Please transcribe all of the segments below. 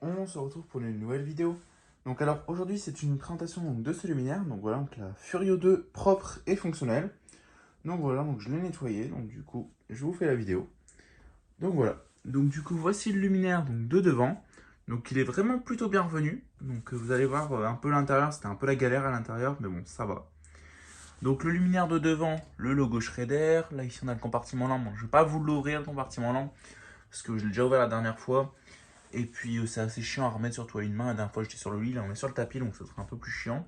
aujourd'hui on se retrouve pour une nouvelle vidéo. Donc alors aujourd'hui c'est une présentation donc, de ce luminaire. Donc voilà, donc la Furio 2 propre et fonctionnelle. Donc voilà, donc je l'ai nettoyé, donc du coup je vous fais la vidéo. Donc voilà, donc du coup voici le luminaire donc, de devant. Donc il est vraiment plutôt bien revenu. Donc vous allez voir un peu l'intérieur, c'était un peu la galère à l'intérieur, mais bon ça va. Donc le luminaire de devant, le logo Schrader. Là ici on a le compartiment lampe. Bon, je ne vais pas vous l'ouvrir le compartiment lampe, parce que je l'ai déjà ouvert la dernière fois. Et puis c'est assez chiant à remettre sur toi une main. La dernière fois j'étais sur le lit, là on est sur le tapis, donc ça sera un peu plus chiant.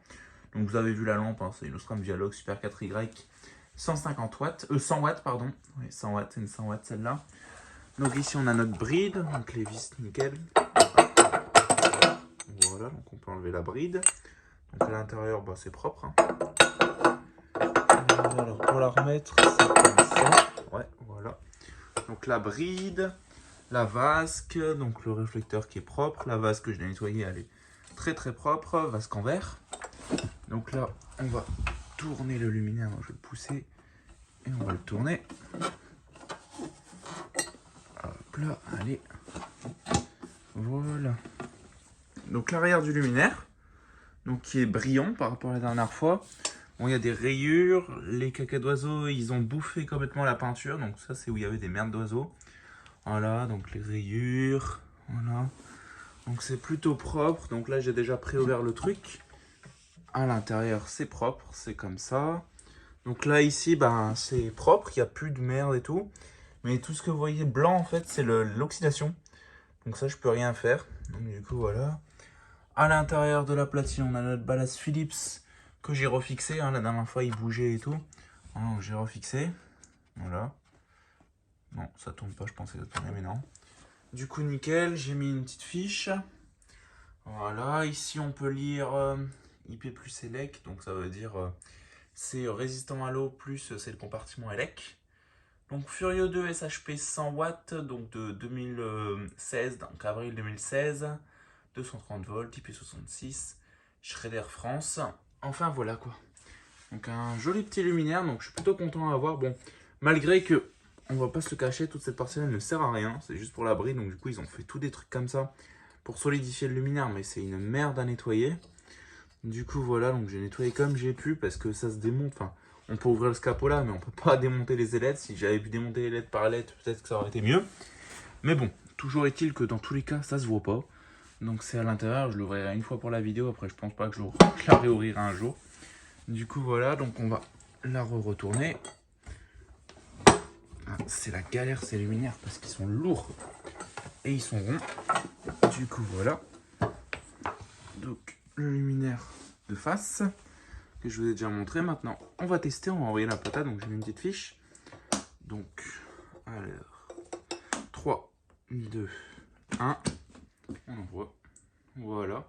Donc vous avez vu la lampe, hein, c'est une Osram Dialog Super 4Y 150 watts, 100 watts pardon. Oui, 100 watts, c'est une 100 watts celle-là. Donc ici on a notre bride, donc les vis nickel. Voilà, donc on peut enlever la bride. Donc à l'intérieur, bah, c'est propre. Hein. Alors pour la remettre, c'est comme ça. Ouais, voilà. Donc la bride. La vasque, donc le réflecteur qui est propre. La vasque que je l'ai nettoyée, elle est très très propre. Vasque en verre. Donc là, on va tourner le luminaire. Donc je vais le pousser et on va le tourner. Hop là, allez. Voilà. Donc l'arrière du luminaire, donc qui est brillant par rapport à la dernière fois. Bon, il y a des rayures. Les caca d'oiseaux, ils ont bouffé complètement la peinture. Donc ça, c'est où il y avait des merdes d'oiseaux. Voilà, donc les rayures. Voilà. Donc c'est plutôt propre. Donc là j'ai déjà pré-ouvert le truc. À l'intérieur c'est propre, c'est comme ça. Donc là ici ben, c'est propre, il n'y a plus de merde et tout. Mais tout ce que vous voyez blanc en fait c'est l'oxydation. Donc ça je peux rien faire. Donc du coup voilà. À l'intérieur de la platine on a notre ballast Philips que j'ai refixé. Hein. La dernière fois il bougeait et tout. Donc j'ai refixé. Voilà. Non ça tourne pas, je pensais que ça tournait mais non. Du coup nickel, j'ai mis une petite fiche. Voilà, ici on peut lire IP plus ELEC, donc ça veut dire c'est résistant à l'eau plus c'est le compartiment ELEC. Donc Furio 2 SHP 100 watts, donc de 2016, donc avril 2016, 230 volts, IP66, Schrader France. Enfin voilà quoi. Donc un joli petit luminaire, donc je suis plutôt content à avoir. Bon, malgré que, on va pas se le cacher, toute cette partie ne sert à rien, c'est juste pour l'abri, donc du coup ils ont fait tous des trucs comme ça pour solidifier le luminaire, mais c'est une merde à nettoyer. Du coup voilà, donc j'ai nettoyé comme j'ai pu parce que ça se démonte. Enfin, on peut ouvrir le scapola, mais on peut pas démonter les ailettes. Si j'avais pu démonter les ailettes par ailette, peut-être que ça aurait été mieux. Mais bon, toujours est-il que dans tous les cas, ça se voit pas. Donc c'est à l'intérieur, je l'ouvrirai une fois pour la vidéo. Après, je pense pas que je la réouvrirai un jour. Du coup voilà, donc on va la retourner. Ah, c'est la galère ces luminaires parce qu'ils sont lourds et ils sont ronds. Du coup voilà. Donc le luminaire de face que je vous ai déjà montré. Maintenant on va tester, on va envoyer la patate. Donc j'ai mis une petite fiche. Donc alors 3, 2, 1, on envoie. Voilà.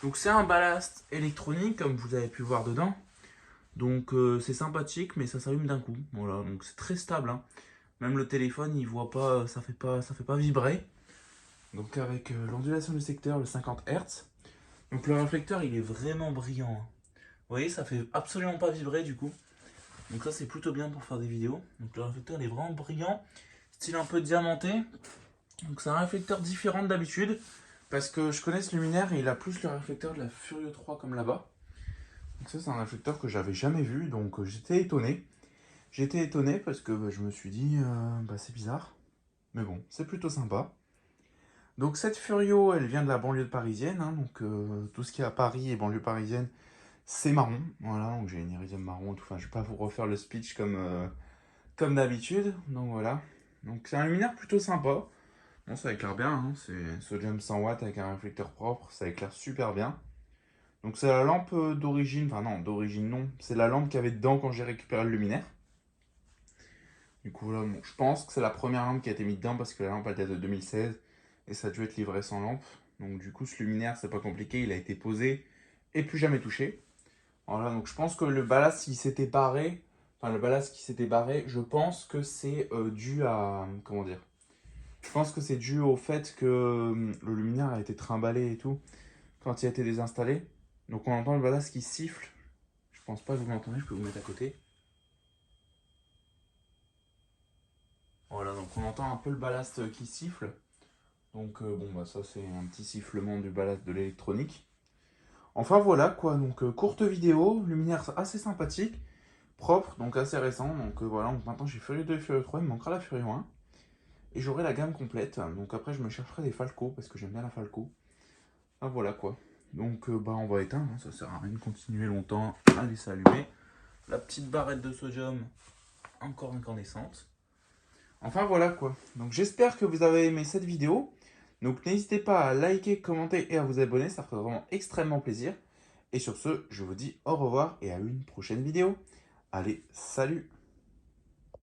Donc c'est un ballast électronique comme vous avez pu voir dedans. Donc c'est sympathique mais ça s'allume d'un coup. Voilà, donc c'est très stable. Hein. Même le téléphone il voit pas, ça fait pas vibrer. Donc avec l'ondulation du secteur, le 50 Hz. Donc le réflecteur il est vraiment brillant. Hein. Vous voyez, ça fait absolument pas vibrer du coup. Donc ça c'est plutôt bien pour faire des vidéos. Donc le réflecteur il est vraiment brillant, style un peu diamanté. Donc c'est un réflecteur différent d'habitude. Parce que je connais ce luminaire et il a plus le réflecteur de la Furio 3 comme là-bas. Donc ça c'est un réflecteur que j'avais jamais vu, donc j'étais étonné. J'étais étonné parce que je me suis dit, c'est bizarre. Mais bon, c'est plutôt sympa. Donc cette Furio, elle vient de la banlieue parisienne. Hein, donc tout ce qui est à Paris et banlieue parisienne, c'est marron. Voilà, donc j'ai une iridium marron. Enfin, je vais pas vous refaire le speech comme d'habitude. Donc voilà. Donc c'est un luminaire plutôt sympa. Bon, ça éclaire bien. Hein, c'est sodium 100 watts avec un réflecteur propre. Ça éclaire super bien. Donc c'est la lampe d'origine. Enfin non, d'origine non. C'est la lampe qu'il y avait dedans quand j'ai récupéré le luminaire. Du coup, voilà, bon, je pense que c'est la première lampe qui a été mise dedans parce que la lampe elle date de 2016 et ça a dû être livré sans lampe. Donc, du coup, ce luminaire, c'est pas compliqué, il a été posé et plus jamais touché. Voilà, donc je pense que le ballast, il s'était barré. Enfin, le ballast qui s'était barré, je pense que c'est dû à. Comment dire? Je pense que c'est dû au fait que le luminaire a été trimballé et tout quand il a été désinstallé. Donc, on entend le ballast qui siffle. Je pense pas que vous m'entendez, je peux vous mettre à côté. Voilà, donc on entend un peu le ballast qui siffle. Donc bon bah ça c'est un petit sifflement du balade de l'électronique. Enfin voilà quoi, donc courte vidéo, luminaire assez sympathique, propre, donc assez récent. Donc voilà, donc maintenant j'ai Furio 2 et Furio 3, il me manquera la Furio 1. Et j'aurai la gamme complète. Donc après je me chercherai des Falco parce que j'aime bien la Falco. Ah voilà quoi. Donc bah on va éteindre, hein, ça sert à rien de continuer longtemps à laisser allumer. La petite barrette de sodium, encore incandescente. Enfin voilà quoi. Donc j'espère que vous avez aimé cette vidéo. Donc n'hésitez pas à liker, commenter et à vous abonner, ça ferait vraiment extrêmement plaisir. Et sur ce, je vous dis au revoir et à une prochaine vidéo. Allez, salut!